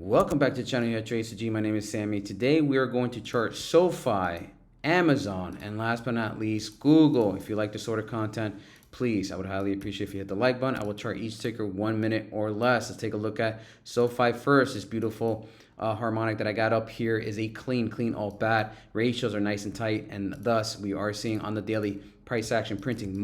Welcome back to the channel here at Tracer G. My name is Sammy. Today we are going to chart SOFI, Amazon, and last but not least, Google. If you like this sort of content, please, I would highly appreciate if you hit the like button. I will chart each ticker 1 minute or less. Let's take a look at SOFI first. This beautiful harmonic that I got up here is a clean all bad. Ratios are nice and tight, and thus we are seeing on the daily price action printing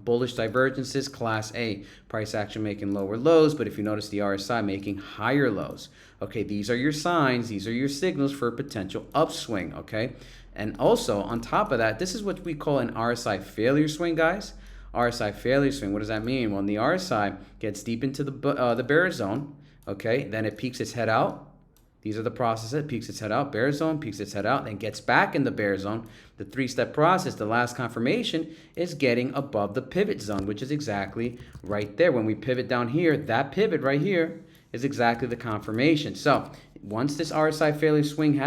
bullish divergences, class A. Price action making lower lows, but if you notice the RSI making higher lows. Okay, these are your signs, these are your signals for a potential upswing, okay? And also, on top of that, this is what we call an RSI failure swing, guys. RSI failure swing, what does that mean? Well, when the RSI gets deep into the bear zone, okay, then it peeks its head out. These are the processes. It peeks its head out, bear zone, peeks its head out, then gets back in the bear zone. The three-step process, the last confirmation, is getting above the pivot zone, which is exactly right there. When we pivot down here, that pivot right here is exactly the confirmation. So once this RSI failure swing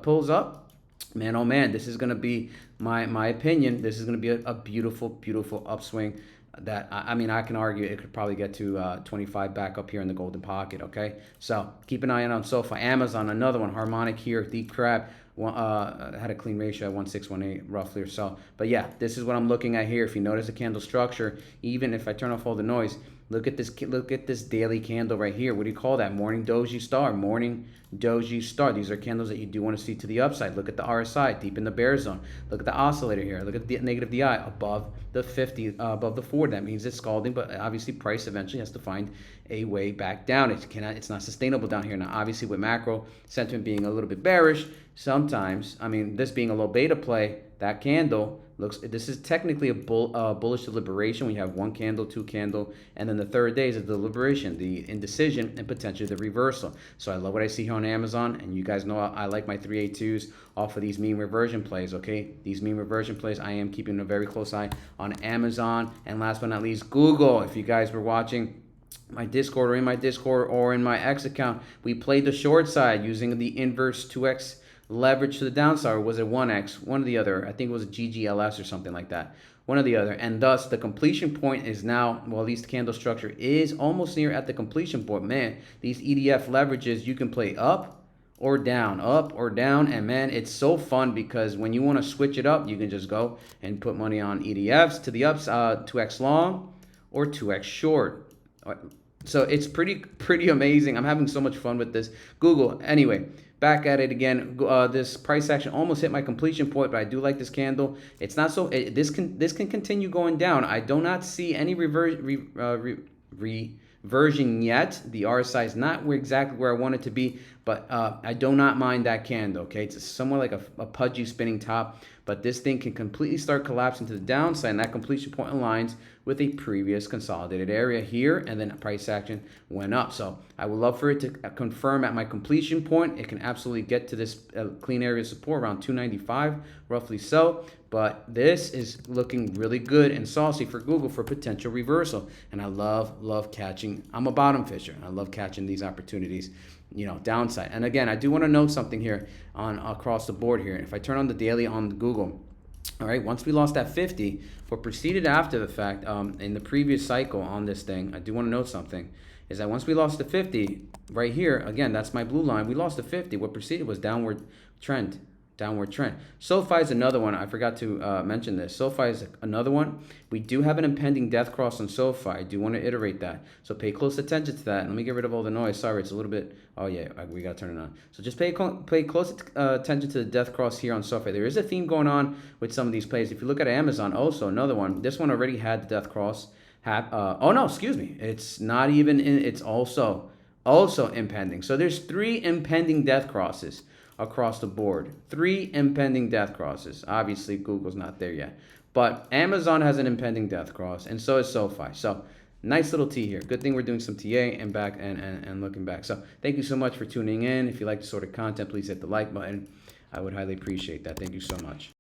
pulls up, man, oh man, this is going to be, my opinion, this is going to be a beautiful upswing. That I mean, I can argue it could probably get to 25 back up here in the golden pocket. Okay, so keep an eye out on SOFI. Amazon, another one, harmonic here, deep crab, had a clean ratio at 1.618 roughly or so. But yeah, this is what I'm looking at here. If you notice the candle structure, even if I turn off all the noise, look at this daily candle right here. What do you call that? Morning doji star. Morning doji star. These are candles that you do want to see to the upside. Look at the RSI deep in the bear zone. Look at the oscillator here. Look at the negative DI above the 50, above the 40. That means it's scalding, but obviously price eventually has to find a way back down. It's not sustainable down here. Now, obviously with macro sentiment being a little bit bearish, sometimes, I mean, this being a low beta play, that candle looks, this is technically a bullish deliberation. We have one candle, two candle, and then the third day is a deliberation, the indecision, and potentially the reversal. So I love what I see here on Amazon, and you guys know I like my 382s off of these mean reversion plays, okay? These mean reversion plays, I am keeping a very close eye on Amazon, and last but not least, Google. If you guys were watching my Discord or in my Discord or in my X account, we played the short side using the inverse 2x leverage to the downside, or was it 1x? One or the other. I think it was a GGLS or something like that. One or the other. And thus, the completion point is now, well, at least the candle structure is almost near at the completion point. Man, these EDF leverages, you can play up or down, and man, it's so fun because when you want to switch it up, you can just go and put money on EDFs to the ups, 2x long or 2x short. So it's pretty amazing. I'm having so much fun with this. Google, anyway, back at it again. This price action almost hit my completion point, but I do like this candle. It's not so, this can continue going down. I do not see any reversion yet. The RSI is not exactly where I want it to be, but I do not mind that candle, okay? It's somewhat like a pudgy spinning top, but this thing can completely start collapsing to the downside, and that completion point aligns with a previous consolidated area here, and then price action went up. So I would love for it to confirm at my completion point. It can absolutely get to this clean area of support around 295, roughly so. But this is looking really good and saucy for Google for potential reversal. And I love catching. I'm a bottom fisher. I love catching these opportunities, you know, downside. And again, I do want to note something here on across the board here. If I turn on the daily on Google, all right, once we lost that 50, what proceeded after the fact in the previous cycle on this thing, I do want to note something, is that once we lost the 50, right here, again, that's my blue line, we lost the 50. What proceeded was downward trend. SOFI is another one. I forgot to mention this. SOFI is another one. We do have an impending death cross on SOFI. I do want to iterate that. So pay close attention to that. And let me get rid of all the noise. Sorry, it's a little bit, oh yeah, we got to turn it on. So just pay close attention to the death cross here on SOFI. There is a theme going on with some of these plays. If you look at Amazon, also another one. This one already had the death cross. Oh no, excuse me. It's not even in, it's also impending. So there's 3 impending death crosses across the board. 3 impending death crosses. Obviously, Google's not there yet. But Amazon has an impending death cross, and so is SOFI. So nice little T here. Good thing we're doing some TA and back and looking back. So thank you so much for tuning in. If you like this sort of content, please hit the like button. I would highly appreciate that. Thank you so much.